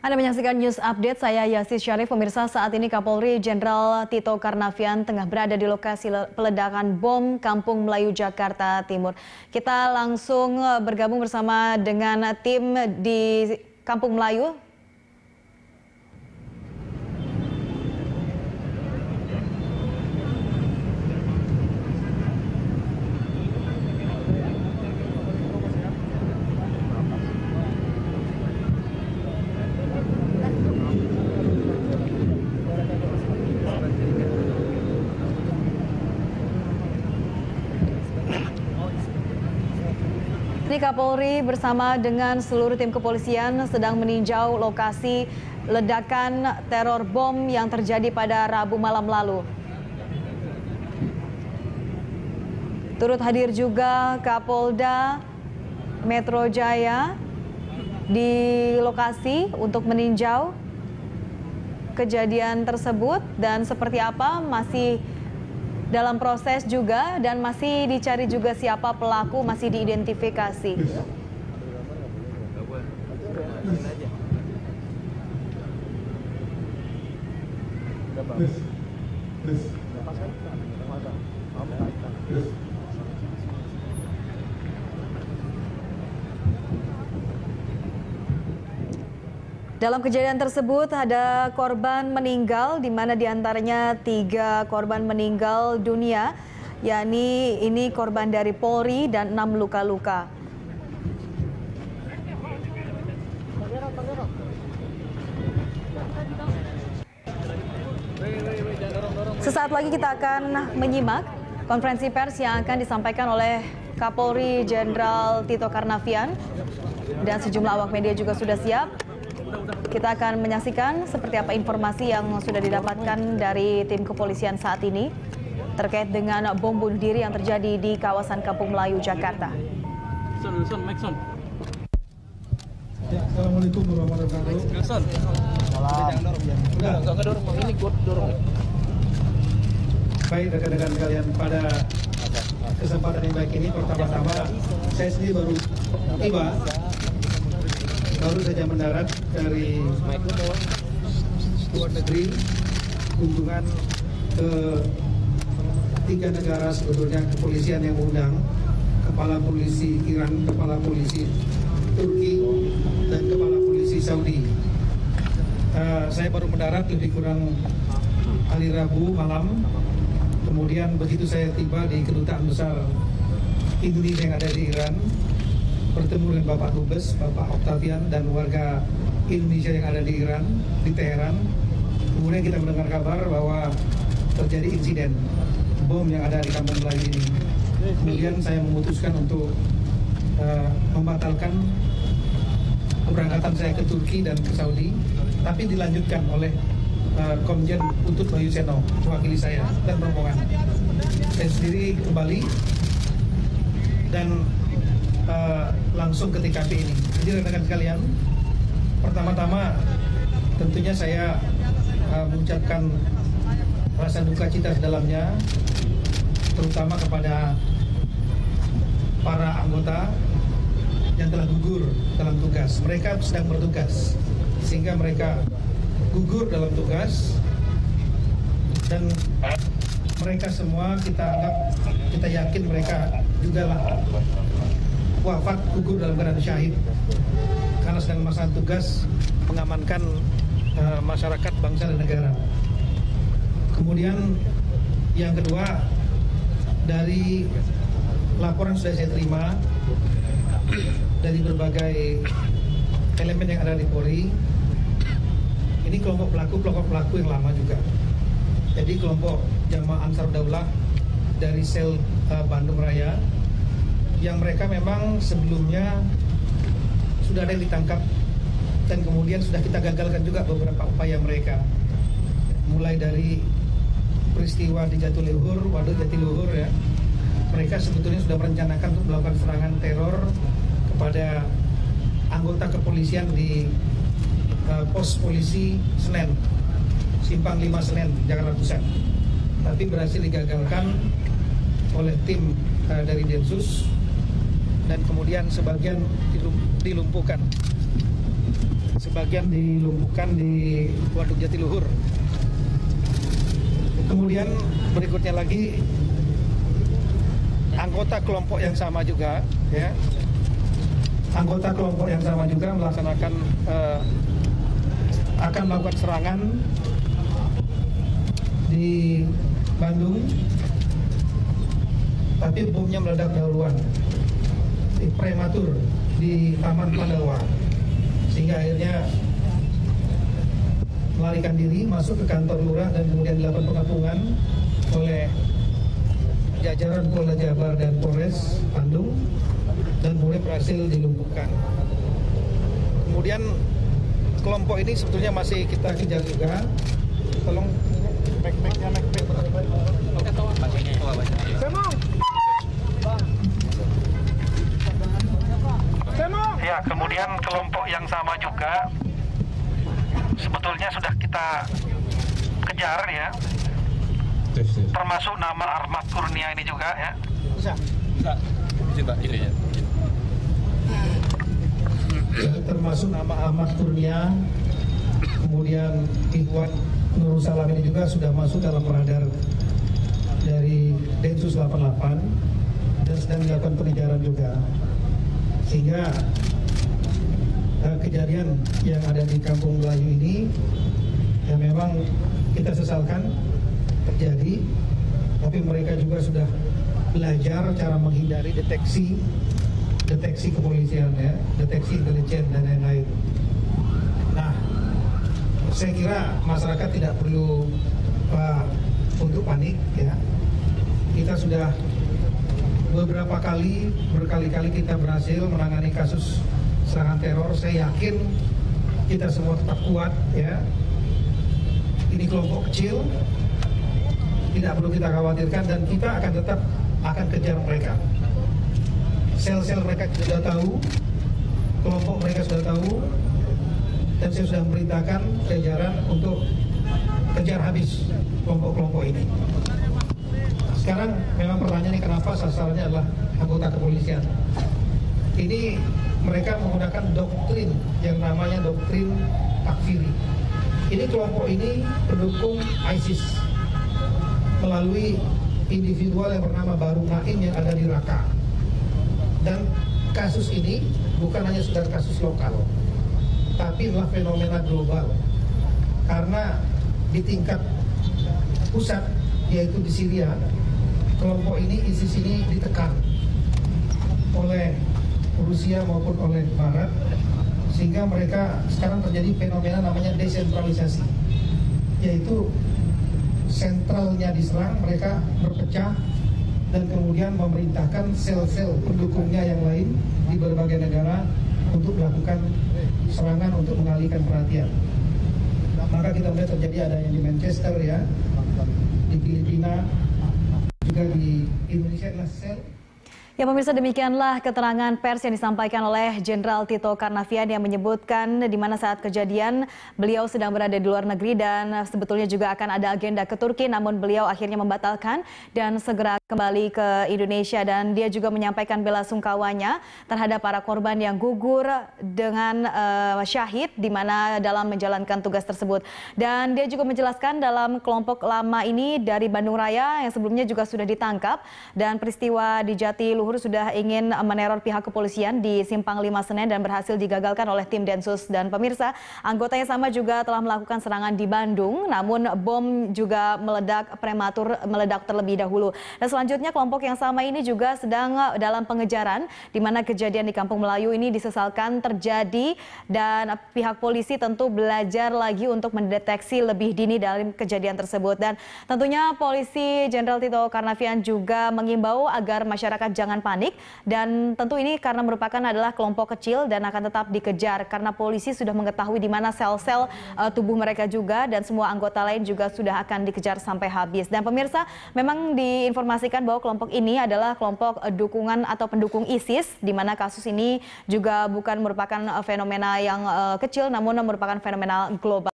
Anda menyaksikan News Update, saya Yasis Syarif. Pemirsa, saat ini Kapolri Jenderal Tito Karnavian tengah berada di lokasi peledakan bom Kampung Melayu, Jakarta Timur. Kita langsung bergabung bersama dengan tim di Kampung Melayu. Ini Kapolri bersama dengan seluruh tim kepolisian sedang meninjau lokasi ledakan teror bom yang terjadi pada Rabu malam lalu. Turut hadir juga Kapolda Metro Jaya di lokasi untuk meninjau kejadian tersebut, dan seperti apa masih dalam proses juga, dan masih dicari juga siapa pelaku, masih diidentifikasi. Dalam kejadian tersebut ada korban meninggal, di mana diantaranya 3 korban meninggal dunia, yakni ini korban dari Polri dan 6 luka-luka. Sesaat lagi kita akan menyimak konferensi pers yang akan disampaikan oleh Kapolri Jenderal Tito Karnavian, dan sejumlah awak media juga sudah siap. Kita akan menyaksikan seperti apa informasi yang sudah didapatkan dari tim kepolisian saat ini terkait dengan bom bunuh diri yang terjadi di kawasan Kampung Melayu, Jakarta. Assalamualaikum warahmatullahi wabarakatuh. Baik rekan-rekan kalian, pada kesempatan yang baik ini pertama-tama saya sendiri baru saja mendarat dari luar negeri, kunjungan ke 3 negara sebetulnya kepolisian yang mengundang, kepala polisi Iran, kepala polisi Turki, dan kepala polisi Saudi. Saya baru mendarat lebih kurang hari Rabu malam, kemudian begitu saya tiba di kedutaan besar Indonesia yang ada di Iran, bertemu dengan Bapak Dubes, Bapak Octavian, dan warga Indonesia yang ada di Iran, di Teheran. Kemudian kita mendengar kabar bahwa terjadi insiden bom yang ada di Kampung Melayu ini. Kemudian saya memutuskan untuk membatalkan keberangkatan saya ke Turki dan ke Saudi, tapi dilanjutkan oleh Komjen Utut Bayu Seno, mewakili saya dan rombongan. Saya sendiri kembali dan langsung ke TKP ini. Jadi rekan-rekan sekalian, pertama-tama tentunya saya mengucapkan rasa duka cita sedalamnya, terutama kepada para anggota yang telah gugur dalam tugas. Mereka sedang bertugas, sehingga mereka gugur dalam tugas, dan mereka semua kita yakin mereka juga lah wafat, gugur dalam keadaan syahid karena sedang melaksanakan tugas mengamankan masyarakat, bangsa, dan negara. Kemudian yang kedua, dari laporan sudah saya terima dari berbagai elemen yang ada di Polri, ini kelompok pelaku yang lama juga. Jadi kelompok Jamaah Ansar Daulah dari sel Bandung Raya, yang mereka memang sebelumnya sudah ada yang ditangkap, dan kemudian sudah kita gagalkan juga beberapa upaya mereka. Mulai dari peristiwa di Jatiluhur, Waduk Jatiluhur ya, mereka sebetulnya sudah merencanakan untuk melakukan serangan teror kepada anggota kepolisian di pos polisi Senen, Simpang 5 Senen, Jakarta Pusat. Tapi berhasil digagalkan oleh tim dari Densus, dan kemudian sebagian dilumpuhkan. sebagian dilumpuhkan di Waduk Jatiluhur. Kemudian berikutnya lagi anggota kelompok yang sama juga, ya, anggota kelompok yang sama juga melaksanakan akan melakukan serangan di Bandung, tapi bomnya meledak dahuluan, prematur di Taman Pandawa, sehingga akhirnya melarikan diri masuk ke kantor lurah dan kemudian dilakukan pengapungan oleh jajaran Polda Jabar dan Polres Bandung dan kemudian berhasil dilumpuhkan. Kemudian kelompok ini sebetulnya masih kita kejar juga. Tolong back-backnya back-back. Ya, kemudian kelompok yang sama juga sebetulnya sudah kita kejar, ya. Termasuk nama Ahmad Kurnia ini juga, ya. Bisa. Coba ini ya. Termasuk nama Ahmad Kurnia, kemudian Ikhwan Nurul Salam ini juga sudah masuk dalam radar dari Densus 88 dan sedang dilakukan pengejaran juga, sehingga kejadian yang ada di Kampung Melayu ini ya memang kita sesalkan terjadi, tapi mereka juga sudah belajar cara menghindari deteksi kepolisian, ya, deteksi intelijen dan lain-lain. Nah, saya kira masyarakat tidak perlu untuk panik, ya. Kita sudah berkali-kali kita berhasil menangani kasus serangan teror. Saya yakin kita semua tetap kuat, ya. Ini kelompok kecil, tidak perlu kita khawatirkan, dan kita akan kejar mereka. Sel-sel mereka sudah tahu, kelompok mereka sudah tahu, dan saya sudah memerintahkan jajaran untuk kejar habis kelompok-kelompok ini. Sekarang memang pertanyaannya kenapa sasarannya adalah anggota kepolisian. Ini mereka menggunakan doktrin yang namanya doktrin takfiri. Ini kelompok ini pendukung ISIS melalui individual yang bernama Baru Naim yang ada di Raqqa. Dan kasus ini bukan hanya sekedar kasus lokal, tapi adalah fenomena global. Karena di tingkat pusat, yaitu di Syria, kelompok ini, ISIS ini ditekan oleh Rusia maupun oleh Barat, sehingga mereka sekarang terjadi fenomena namanya desentralisasi, yaitu sentralnya diserang, mereka berpecah dan kemudian memerintahkan sel-sel pendukungnya yang lain di berbagai negara untuk melakukan serangan untuk mengalihkan perhatian. Maka kita melihat terjadi ada yang di Manchester, ya, di Filipina, juga di Indonesia adalah sel. Ya pemirsa, demikianlah keterangan pers yang disampaikan oleh Jenderal Tito Karnavian yang menyebutkan di mana saat kejadian beliau sedang berada di luar negeri dan sebetulnya juga akan ada agenda ke Turki, namun beliau akhirnya membatalkan dan segera kembali ke Indonesia, dan dia juga menyampaikan bela sungkawanya terhadap para korban yang gugur dengan syahid di mana dalam menjalankan tugas tersebut. Dan dia juga menjelaskan dalam kelompok lama ini dari Bandung Raya yang sebelumnya juga sudah ditangkap, dan peristiwa di Jatiluhur sudah ingin meneror pihak kepolisian di Simpang 5 Senen dan berhasil digagalkan oleh tim Densus. Dan pemirsa, anggotanya sama juga telah melakukan serangan di Bandung, namun bom juga meledak terlebih dahulu. Dan selanjutnya kelompok yang sama ini juga sedang dalam pengejaran, di mana kejadian di Kampung Melayu ini disesalkan terjadi, dan pihak polisi tentu belajar lagi untuk mendeteksi lebih dini dalam kejadian tersebut. Dan tentunya polisi Jenderal Tito Karnavian juga mengimbau agar masyarakat jangan panik, dan tentu ini karena merupakan adalah kelompok kecil dan akan tetap dikejar karena polisi sudah mengetahui di mana sel-sel tubuh mereka juga, dan semua anggota lain juga sudah akan dikejar sampai habis. Dan pemirsa, memang diinformasikan bahwa kelompok ini adalah kelompok dukungan atau pendukung ISIS, di mana kasus ini juga bukan merupakan fenomena yang kecil namun merupakan fenomena global.